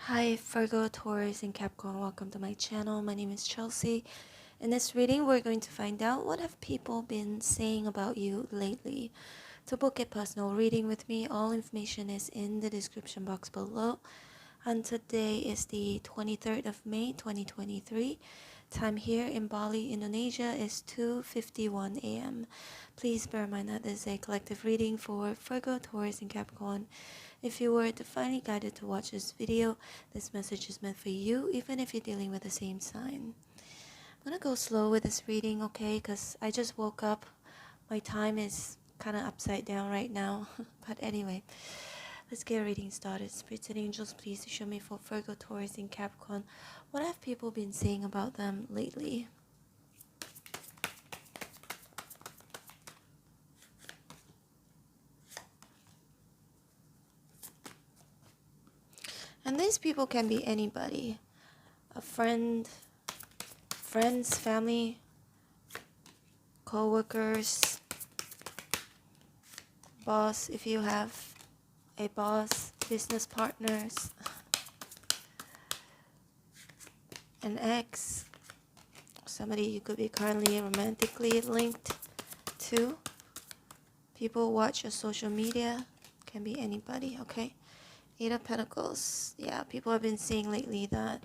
Hi Virgo, Taurus, and Capricorn. Welcome to my channel. My name is Chelsea. In this reading, we're going to find out what have people been saying about you lately. To book a personal reading with me, all information is in the description box below. And today is the 23rd of May 2023. Time here in Bali, Indonesia is 2:51 a.m. Please bear in mind that this is a collective reading for Virgo, Taurus, and Capricorn. If you were divinely guided to watch this video, this message is meant for you, even if you're dealing with the same sign. I'm gonna go slow with this reading, okay? Because I just woke up. My time is kind of upside down right now. But anyway, let's get a reading started. Spirits and angels, please show me for Virgo, Taurus, and Capricorn. What have people been saying about them lately? And these people can be anybody. A friends, family, co-workers, boss if you have a boss, business partners, an ex, somebody you could be currently romantically linked to. People watch your social media, can be anybody, okay? Eight of Pentacles. Yeah, people have been saying lately that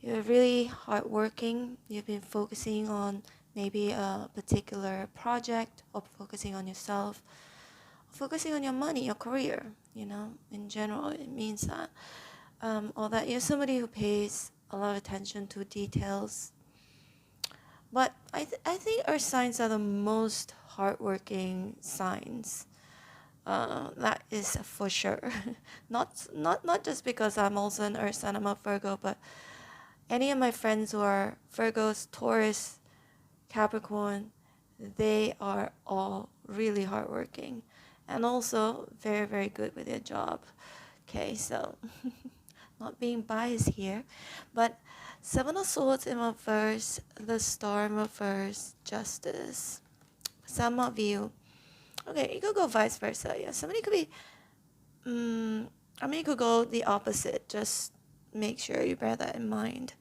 you're really hardworking. You've been focusing on maybe a particular project, or focusing on yourself, focusing on your money, your career, in general. It means that or that you're somebody who pays a lot of attention to details. But I think our signs are the most hardworking signs. That is for sure. not just because I'm also an Earth sign, I'm a Virgo, but any of my friends who are Virgos, Taurus, Capricorn, they are all really hardworking and also very, very good with their job. Okay, so not being biased here, but Seven of Swords in reverse, the Star in reverse, Justice. Some of you, okay, it could go vice versa. Yeah, somebody could be, it could go the opposite. Just make sure you bear that in mind.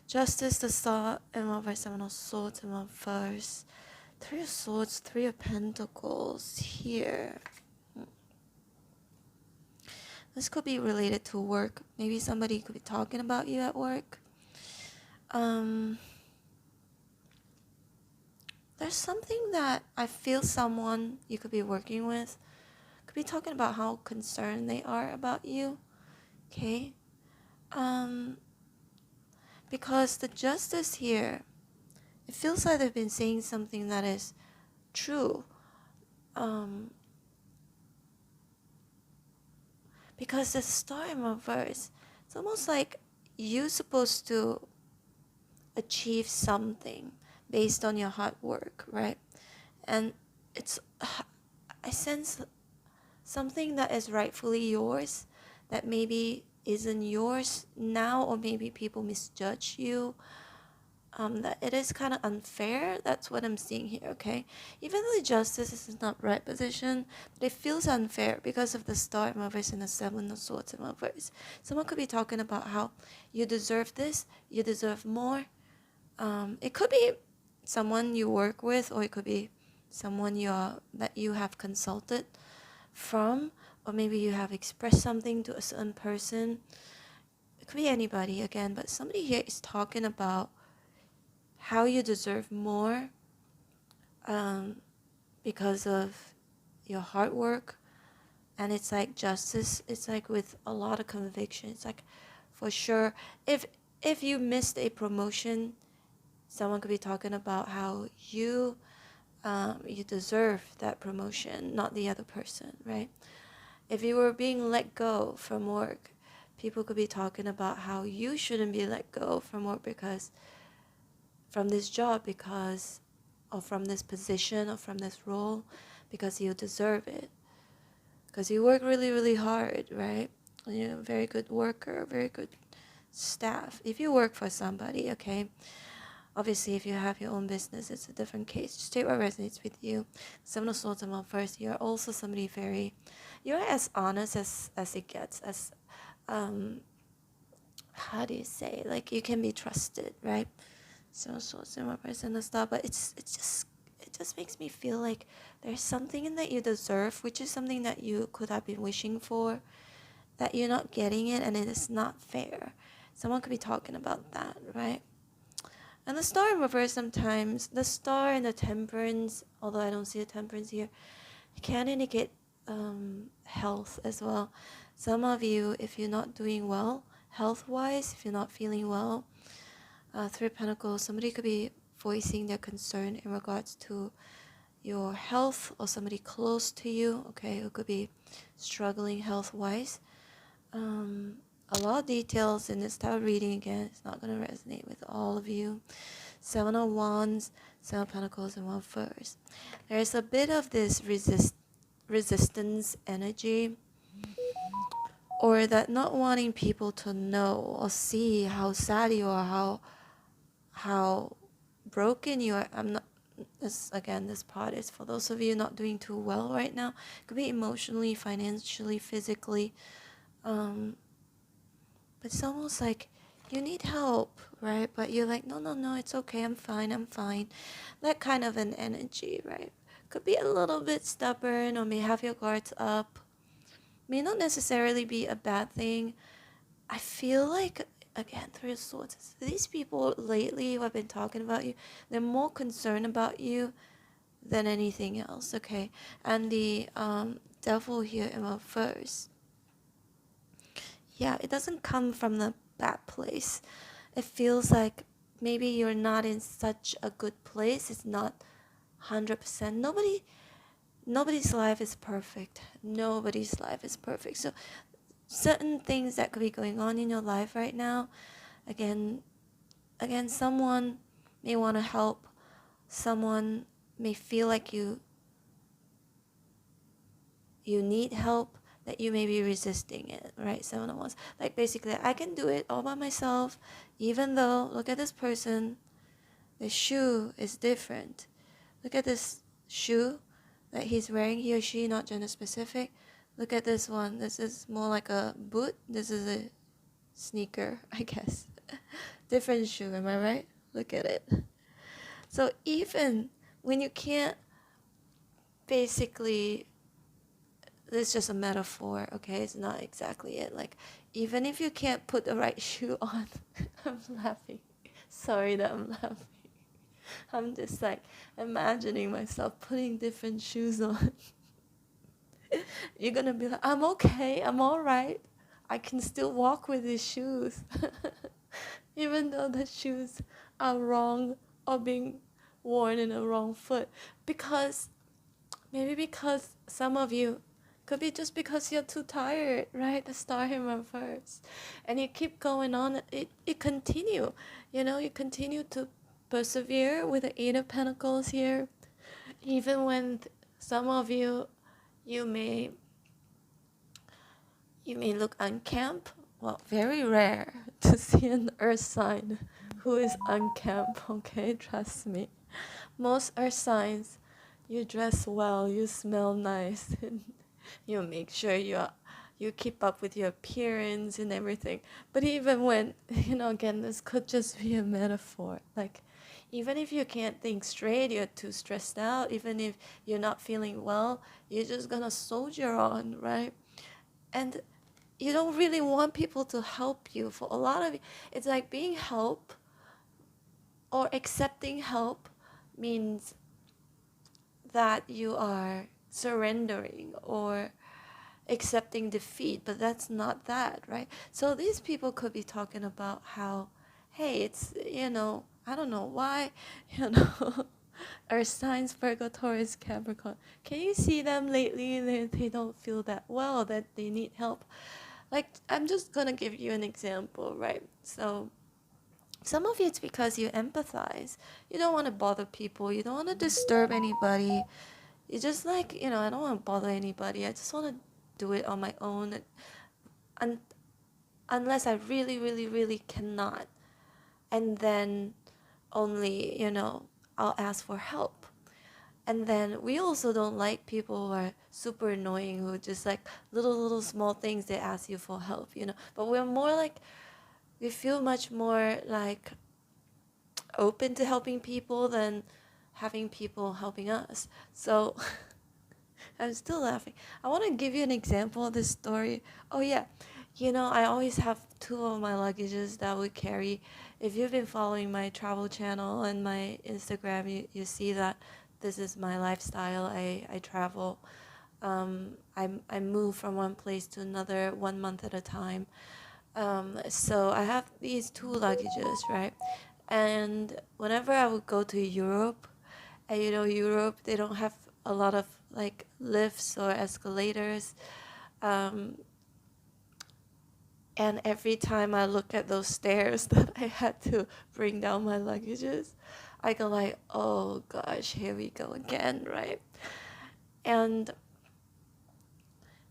Justice, the Star in reverse, Seven of Swords in reverse, Three of Swords, Three of Pentacles here. This could be related to work. Maybe somebody could be talking about you at work. There's something that I feel someone you could be working with could be talking about how concerned they are about you. Okay? Because the Justice here, it feels like they've been saying something that is true. Because the Star in reverse, it's almost like you're supposed to achieve something based on your hard work, right? And I sense something that is rightfully yours that maybe isn't yours now, or maybe people misjudge you. That it is kind of unfair. That's what I'm seeing here, okay? Even though the Justice is not right position, but it feels unfair because of the Star in reverse and the Seven of Swords in reverse. Someone could be talking about how you deserve this, you deserve more. It could be someone you work with, or it could be someone that you have consulted from, or maybe you have expressed something to a certain person. It could be anybody again, but somebody here is talking about how you deserve more because of your hard work. And it's like justice, it's like with a lot of conviction. It's like, for sure, if you missed a promotion, someone could be talking about how you deserve that promotion, not the other person, right? If you were being let go from work, people could be talking about how you shouldn't be let go from work from this job, or from this position, or from this role, because you deserve it. Because you work really, really hard, right? And you're a very good worker, very good staff. If you work for somebody, okay? Obviously, if you have your own business, it's a different case. Just take what resonates with you. Seven of Swords and first, you're also somebody you're as honest as it gets, as how do you say, like you can be trusted, right? So swords and reverse and the star, but it just makes me feel like there's something in that you deserve, which is something that you could have been wishing for, that you're not getting it, and it is not fair. Someone could be talking about that, right? And the star in reverse, sometimes the star in the temperance, although I don't see a temperance here, it can indicate health as well. Some of you, if you're not doing well health wise, if you're not feeling well, Three of Pentacles, somebody could be voicing their concern in regards to your health, or somebody close to you, okay, who could be struggling health wise. A lot of details in this type of reading. Again, it's not going to resonate with all of you. Seven of Wands, Seven of Pentacles, and One First. There's a bit of this resistance energy, or that not wanting people to know or see how sad you are, how broken you are. I'm not. This part is for those of you not doing too well right now. It could be emotionally, financially, physically. But it's almost like you need help, right? But you're like, no, it's okay, I'm fine. That kind of an energy, right? Could be a little bit stubborn, or may have your guards up. May not necessarily be a bad thing. I feel like, again, Three of Swords, these people lately who have been talking about you, they're more concerned about you than anything else, okay? And the Devil here in reverse, yeah, it doesn't come from the bad place. It feels like maybe you're not in such a good place. It's not 100%. Nobody's life is perfect. Nobody's life is perfect. So certain things that could be going on in your life right now, again, someone may want to help. Someone may feel like you need help, that you may be resisting it, right? Seven of Wands. Like basically, I can do it all by myself, even though, look at this person, the shoe is different. Look at this shoe that he's wearing, he or she, not gender specific. Look at this one. This is more like a boot. This is a sneaker, I guess. Different shoe, am I right? Look at it. So even when you can't basically, this is just a metaphor, okay? It's not exactly it. Like, even if you can't put the right shoe on, I'm laughing. Sorry that I'm laughing. I'm just like imagining myself putting different shoes on. You're gonna be like, I'm okay, I'm alright. I can still walk with these shoes. Even though the shoes are wrong or being worn in a wrong foot. Because some of you, could be just because you're too tired, right? The star in reverse. And you keep going on, it continue. You continue to persevere with the Eight of Pentacles here. Even when some of you, you may look unkempt. Well, very rare to see an earth sign who is unkempt, okay? Trust me. Most earth signs, you dress well, you smell nice, and you make sure you keep up with your appearance and everything. But even when, again, this could just be a metaphor. Like, even if you can't think straight, you're too stressed out, even if you're not feeling well, you're just gonna soldier on, right? And you don't really want people to help you. For a lot of you, it's like being helped or accepting help means that you are surrendering or accepting defeat, but that's not that, right? So these people could be talking about how, hey, it's, I don't know why, Earth signs, Virgo, Taurus, Capricorn. Can you see them lately? They don't feel that well, that they need help. Like, I'm just gonna give you an example, right? So some of you, it's because you empathize. You don't want to bother people. You don't want to disturb anybody. You just like, I don't want to bother anybody. I just want to do it on my own. And unless I really, really, really cannot. And then only, I'll ask for help. And then we also don't like people who are super annoying, who just like little small things they ask you for help, But we're more like, we feel much more like open to helping people than having people helping us. So I'm still laughing. I want to give you an example of this story. Oh yeah, I always have two of my luggages that I would carry. If you've been following my travel channel and my Instagram, you see that this is my lifestyle. I travel. I move from one place to another 1 month at a time. So I have these two luggages, right? And whenever I would go to Europe, and Europe, they don't have a lot of like lifts or escalators. Um, and every time I look at those stairs that I had to bring down my luggages, I go like, oh gosh, here we go again, right? And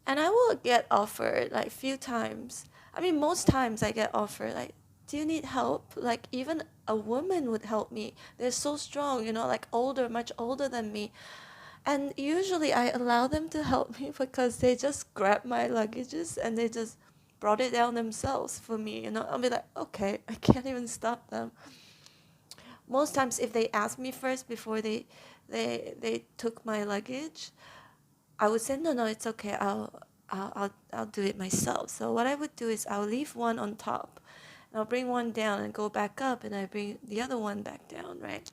I will get offered like few times. I mean, most times I get offered like, do you need help? Like even a woman would help me. They're so strong, like older, much older than me. And usually I allow them to help me because they just grab my luggages and they just brought it down themselves for me. I'll be like, okay, I can't even stop them. Most times if they ask me first before they took my luggage, I would say, no, it's okay. I'll do it myself. So what I would do is I'll leave one on top, and I'll bring one down and go back up, and I bring the other one back down, right?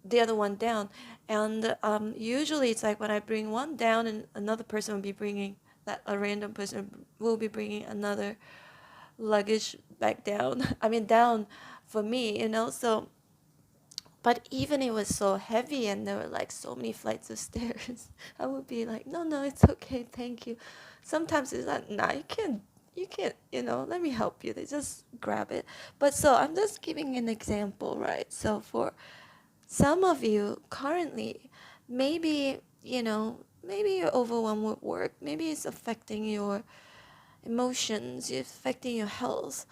The other one down, and usually it's like when I bring one down, and another person will be bringing that a random person will be bringing another luggage back down. I mean down for me, So but even it was so heavy and there were like so many flights of stairs, I would be like, no, it's okay, thank you. Sometimes it's like, nah, you can't, let me help you. They just grab it. But so I'm just giving an example, right? So for some of you currently, maybe, maybe you're overwhelmed with work. Maybe it's affecting your emotions, it's affecting your health.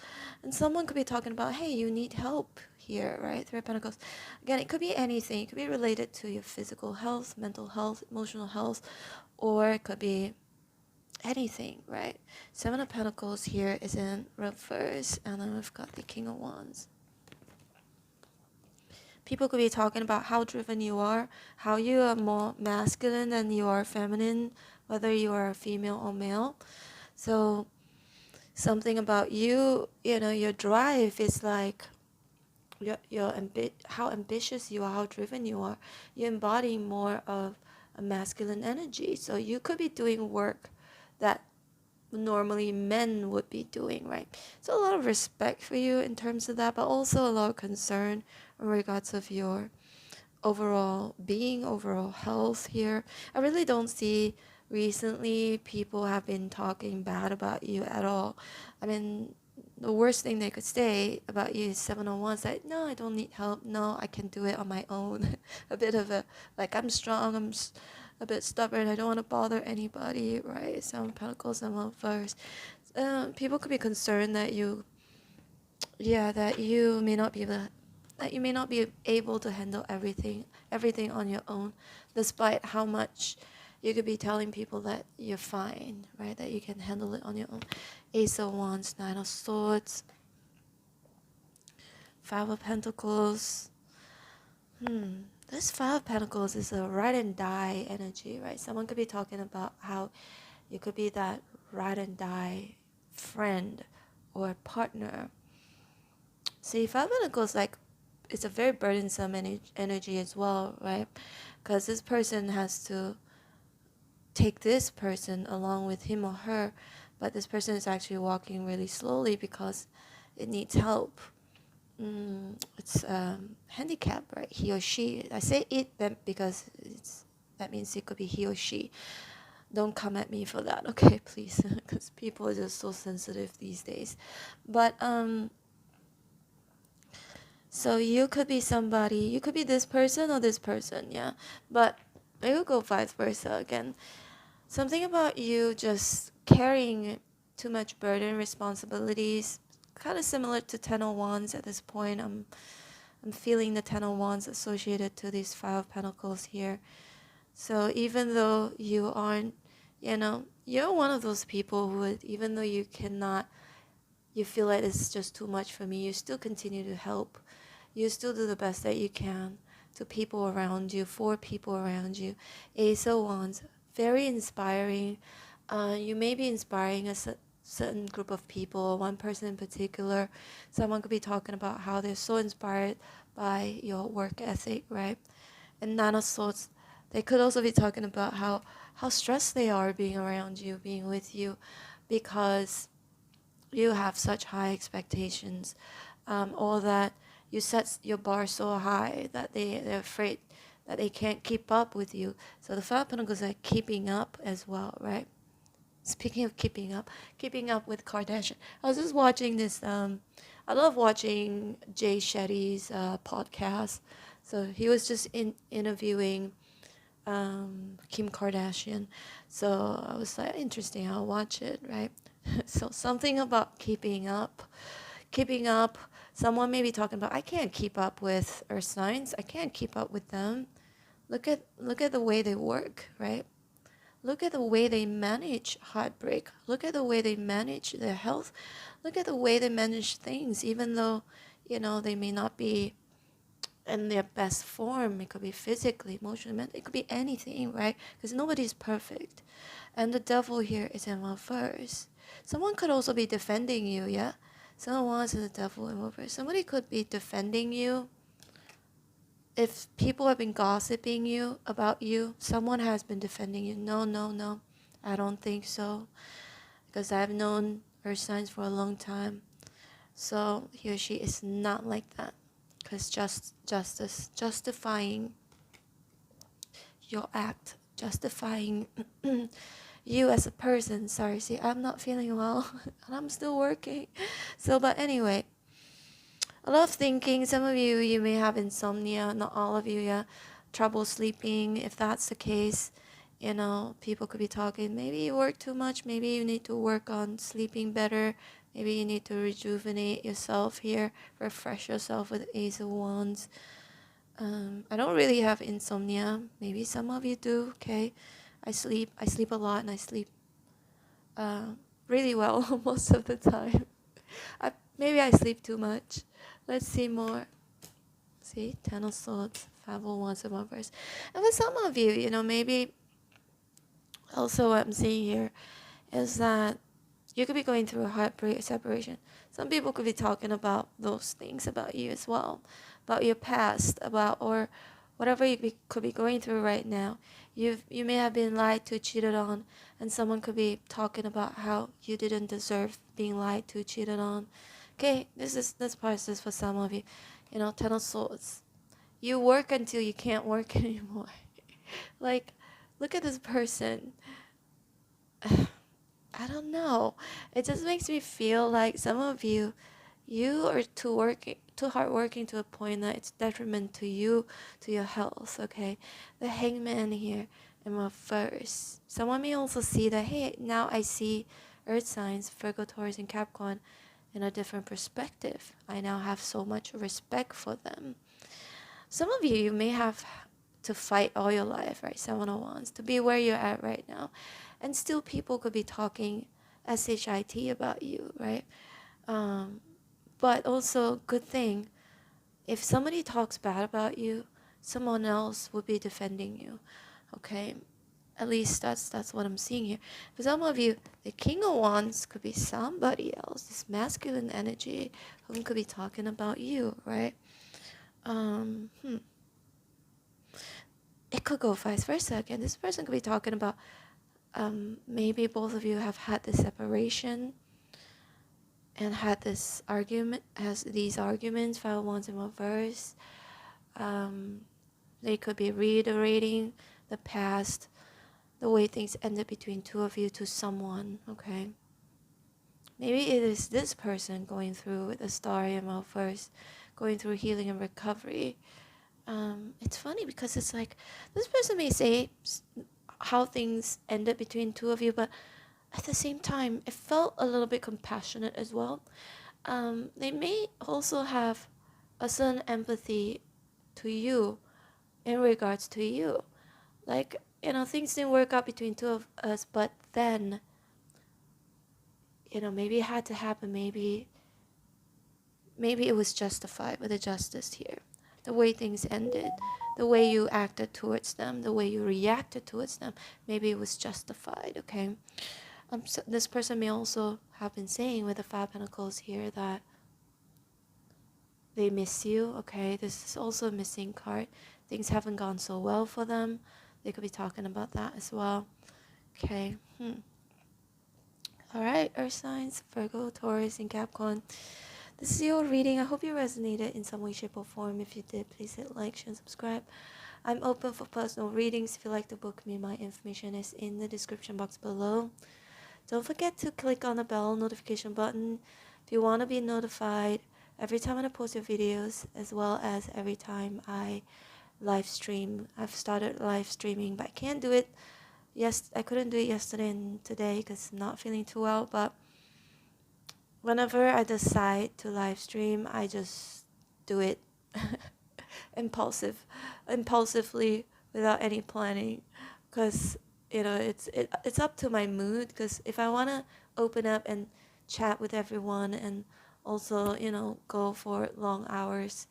And someone could be talking about, hey, you need help here, right? Three of Pentacles. Again, it could be anything. It could be related to your physical health, mental health, emotional health, or it could be anything, right? Seven of Pentacles here is in reverse, and then we've got the King of Wands. People could be talking about how driven you are, how you are more masculine than you are feminine, whether you are female or male. So something about you, your drive is like how ambitious you are, how driven you are. You embody more of a masculine energy. So you could be doing work that normally men would be doing, right? So a lot of respect for you in terms of that, but also a lot of concern in regards of your overall being, overall health here. I really don't see recently people have been talking bad about you at all. I mean, the worst thing they could say about you is 701. Like, no, I don't need help. No, I can do it on my own. A bit of a, like, I'm strong, a bit stubborn, I don't want to bother anybody, right? Seven Pentacles and one verse. People could be concerned that that you may not be able to handle everything on your own, despite how much you could be telling people that you're fine, right? That you can handle it on your own. Ace of Wands, Nine of Swords, Five of Pentacles. This Five of Pentacles is a ride and die energy, right? Someone could be talking about how you could be that ride and die friend or partner. See, Five of Pentacles, like, it's a very burdensome energy as well, right? Because this person has to take this person along with him or her, but this person is actually walking really slowly because it needs help. It's handicapped, right? He or she. I say it because that means it could be he or she. Don't come at me for that, okay, please, because people are just so sensitive these days. But so you could be somebody, you could be this person or this person, yeah. But it will go vice versa again. Something about you just carrying too much burden, responsibilities, kind of similar to Ten of Wands at this point. I'm feeling the Ten of Wands associated to these Five of Pentacles here. So even though you aren't, you're one of those people who would, even though you cannot you feel like it's just too much for me, you still continue to help. You still do the best that you can to people around you, for people around you. Ace of Wands, very inspiring. You may be inspiring a certain group of people, one person in particular. Someone could be talking about how they're so inspired by your work ethic, right? And Nine of Swords, they could also be talking about how stressed they are being around you, being with you, because you have such high expectations, or that you set your bar so high that they're afraid that they can't keep up with you. So the Five of Pentacles are keeping up as well, right? Speaking of keeping up with Kardashian. I was just watching this. I love watching Jay Shetty's podcast. So he was just interviewing Kim Kardashian. So I was like, interesting. I'll watch it, right? So something about keeping up. Someone may be talking about, I can't keep up with earth signs. I can't keep up with them. Look at the way they work, right? Look at the way they manage heartbreak. Look at the way they manage their health. Look at the way they manage things, even though, they may not be in their best form. It could be physically, emotionally, mentally. It could be anything, right? Because nobody's perfect. And the devil here is in reverse. Someone could also be defending you, yeah? Someone wants the devil in reverse. Somebody could be defending you. If people have been gossiping about you, someone has been defending you. No, I don't think so. Because I've known earth signs for a long time. So he or she is not like that. Because justice, justifying your act, justifying you as a person. Sorry, see, I'm not feeling well. And I'm still working. So, but anyway, a lot of thinking. Some of you may have insomnia. Not all of you, yeah. Trouble sleeping. If that's the case, people could be talking. Maybe you work too much. Maybe you need to work on sleeping better. Maybe you need to rejuvenate yourself here. Refresh yourself with Ace of Wands. I don't really have insomnia. Maybe some of you do, okay? I sleep a lot, and I sleep really well most of the time. Maybe I sleep too much. Let's see more. See, Ten of Swords, Five of Wands, and Reverse. And for some of you, maybe also what I'm seeing here is that you could be going through a heartbreak, separation. Some people could be talking about those things about you as well, about your past, or whatever you could be going through right now. You may have been lied to, cheated on, and someone could be talking about how you didn't deserve being lied to, cheated on. Okay, this part is for some of you. Ten of Swords. You work until you can't work anymore. Like, look at this person. I don't know. It just makes me feel like some of you are too hardworking to a point that it's detriment to you, to your health, okay? The Hangman here in reverse. Someone may also see that, hey, now I see earth signs, Virgo, Taurus, and Capricorn in a different perspective. I now have so much respect for them. Some of you may have to fight all your life, right? Seven of Wands, to be where you're at right now. And still people could be talking SHIT about you, right? But also, good thing, if somebody talks bad about you, someone else would be defending you, okay? At least that's what I'm seeing here. For some of you, the King of Wands could be somebody else, this masculine energy, whom could be talking about you, right? It could go vice versa again. This person could be talking about maybe both of you have had this separation and had these arguments, Five of Wands in reverse. They could be reiterating the past, the way things ended between two of you to someone, okay? Maybe it is this person going through with the Star in reverse, going through healing and recovery. It's funny because it's like, this person may say how things ended between two of you, but at the same time, it felt a little bit compassionate as well. They may also have a certain empathy to you in regards to you. Like, things didn't work out between two of us, but then you know, maybe it had to happen, maybe it was justified with the justice here. The way things ended, the way you acted towards them, the way you reacted towards them, maybe it was justified, okay? So this person may also have been saying with the Five of Pentacles here that they miss you, okay? This is also a missing card. Things haven't gone so well for them. They could be talking about that as well, okay? All right, Earth signs, Virgo, Taurus, and Capricorn. This is your reading. I hope you resonated in some way, shape, or form. If you did, please hit like, share, and subscribe. I'm open for personal readings. If you'd like to book me, my information is in the description box below. Don't forget to click on the bell notification button if you want to be notified every time I post your videos, as well as every time I live stream. I've started live streaming, but I can't do it. Yes, I couldn't do it yesterday and today because I'm not feeling too well, but whenever I decide to live stream, I just do it impulsively without any planning, because you know it's up to my mood. Because if I want to open up and chat with everyone and also, you know, go for long hours,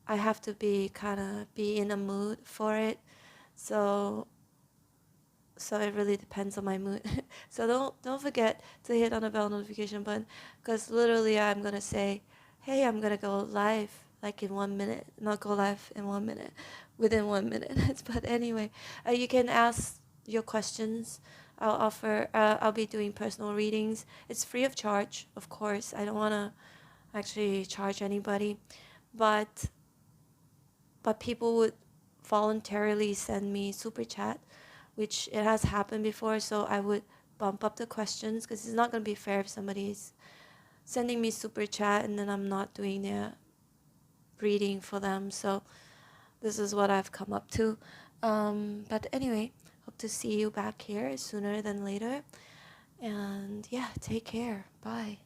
I have to be in a mood for it. So it really depends on my mood. So don't forget to hit on the bell notification button, because literally I'm gonna say, hey, I'm gonna go live like in 1 minute, not go live in 1 minute, within 1 minute. But anyway, you can ask your questions. I'll be doing personal readings. It's free of charge, of course. I don't want to actually charge anybody, but people would voluntarily send me super chat, which it has happened before. So I would bump up the questions, because it's not going to be fair if somebody's sending me super chat and then I'm not doing their reading for them. So this is what I've come up to. But anyway, hope to see you back here sooner than later. And yeah, take care. Bye.